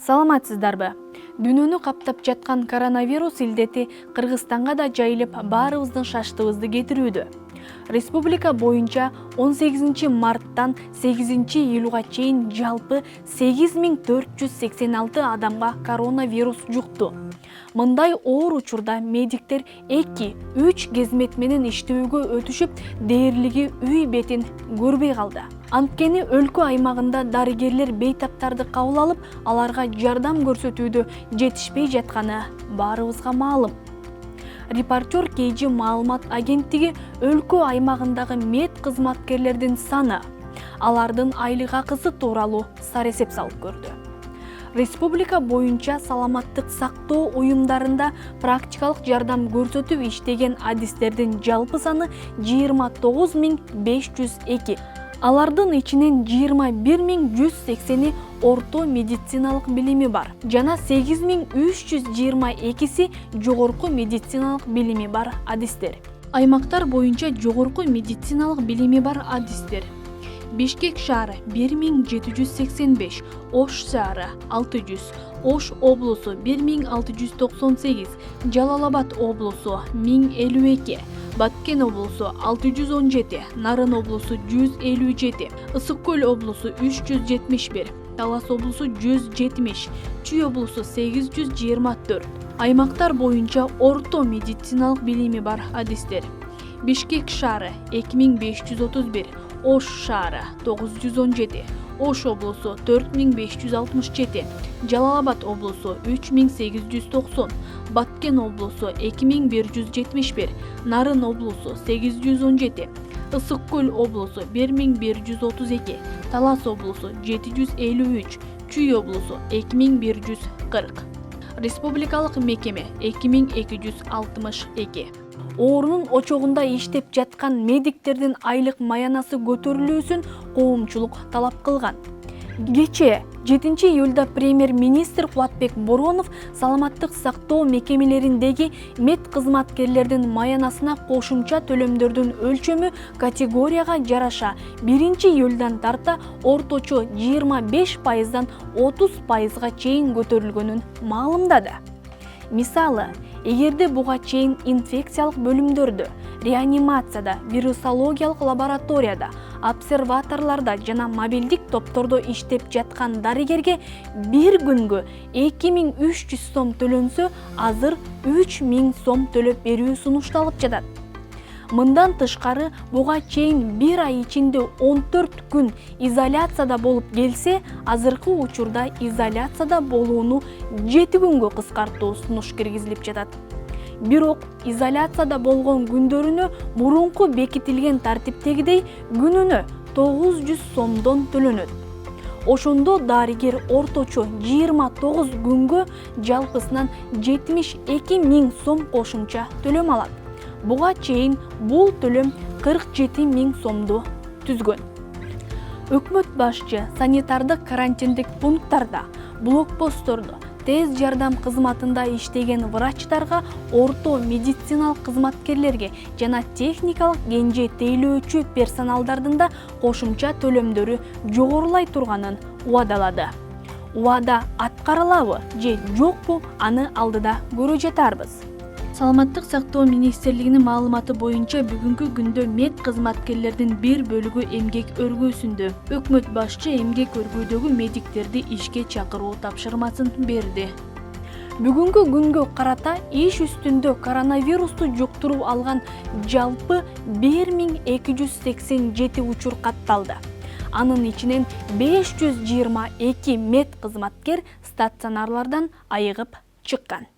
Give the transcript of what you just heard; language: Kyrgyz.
Саламатсыздарбы? Дүйнөнү каптап жаткан коронавирус илдети Кыргызстанга да жайылып, баарыбыздын шаштыгыбызды кетирүүдө. Республика боюнча 18 марттан 8 июлга чейин жалпы 8486 адамга коронавирус жукту. Мындай оор учурда медиктер 2-3 кезмет менен иштөөгө өтүшүп, дээрлиги үй бетин көрбөй калды. Анткени өлкө аймагында дарыгерлер бейтаптарды кабыл алып, аларга жардам көрсөтүүдө жетишпей жатканы баарыбызга маалым. Репортер KG маалымат агенттиги өлкө аймагындагы мед кызматкерлердин саны, алардын айлык акысы тууралуу сарэсеп салып көрдү. Республика боюнча саламаттык сактоо уюмдарында практикалык жардам көрсөтүп иштеген адистердин жалпы саны 29502. Алардын ичинен 21180 орто медициналык билими бар жана 8322 жогорку медициналык билими бар адистер. Аймактар боюнча жогорку медициналык билими бар адистер: Бишкек шаары 1785, Ош шаары 600, Ош облусу 1698, Жалал-Абад облусу 1052, Баткен облусу 617, Нарын облусу 157, Ысык-Көл облусу 371, Талас облусу 170, Чүй облусу 824. Аймактар боюнча орто медициналык билими бар адистер: Бишкек шаары 2531, Ош шаары 917, Ош облусу 4567, Жалал-Абад облусу 3890, Баткен облусу 2171, Нарын облусу 817, Ысык-Көл облусу 1132, Талас облусу 753, Чүй облусу 2140. Республикалык мекеме 2262. Оорунун очогунда иштеп жаткан медиктердин айлык маянасы көтөрүлүүсүн коомчулук талап кылган. Кечээ 7 июлда премьер-министр Кубатбек Боронов саламаттык сактоо мекемелериндеги мед кызматкерлердин маянасына кошумча төлөмдөрдүн өлчөмү категорияга жараша 1 июлдан тарта орточо 25%дан 30%га чейин көтөрүлгөнүн маалымдады. Мисалы, эгерде буга чейин инфекциялык бөлүмдөрдө, реанимацияда, вирусологиялык лабораторияда, обсерваторлордо жана мобилдик топтордо иштеп жаткан дарыгерге бир күнгө 2300 сом төлөнсө, азыр 3000 сом төлөп берүү сунушталып жатат. Мындан тышкары, буга чейин бир ай ичинде 14 күн изоляцияда болуп келсе, азыркы учурда изоляцияда болууну 7 күнгө кыскартуу сунуш киргизилип жатат. Бирок изоляцияда болгон күндөрүнө мурунку бекитилген тартиптегидей күнүнө 900 сомдон төлөнөт. Ошондо дарыгер орточо 29 күнгө жалпысынан 72 000 сом кошумча төлөм алат. Буга чейин бул төлөм 47 000 сомду түзгөн. Өкмөт башчы санитардык карантиндик пункттарда, блокпосттордо, тез жардам кызматында иштеген врачтарга, орто медициналык кызматкерлерге жана техникалык кенже тейлөөчү персоналдардын да кошумча төлөмдөрү жогорулай турганын убадалады. Убада аткарылабы же жокпу, аны алдыда көрө жатарбыз. Саламаттык сактоо министрлигинин маалыматы боюнча бүгүнкү күндө мед кызматкерлердин бир бөлүгү эмгек өргөөсүндө. Өкмөт башчы эмгек өргүүдөгү медиктерди ишке чакыруу тапшырмасын берди. Бүгүнкү күнгө карата иш үстүндө коронавирусту жуктуруп алган жалпы 1287 учур катталды. Анын ичинен 522 мед кызматкер стационарлардан айыгып чыккан.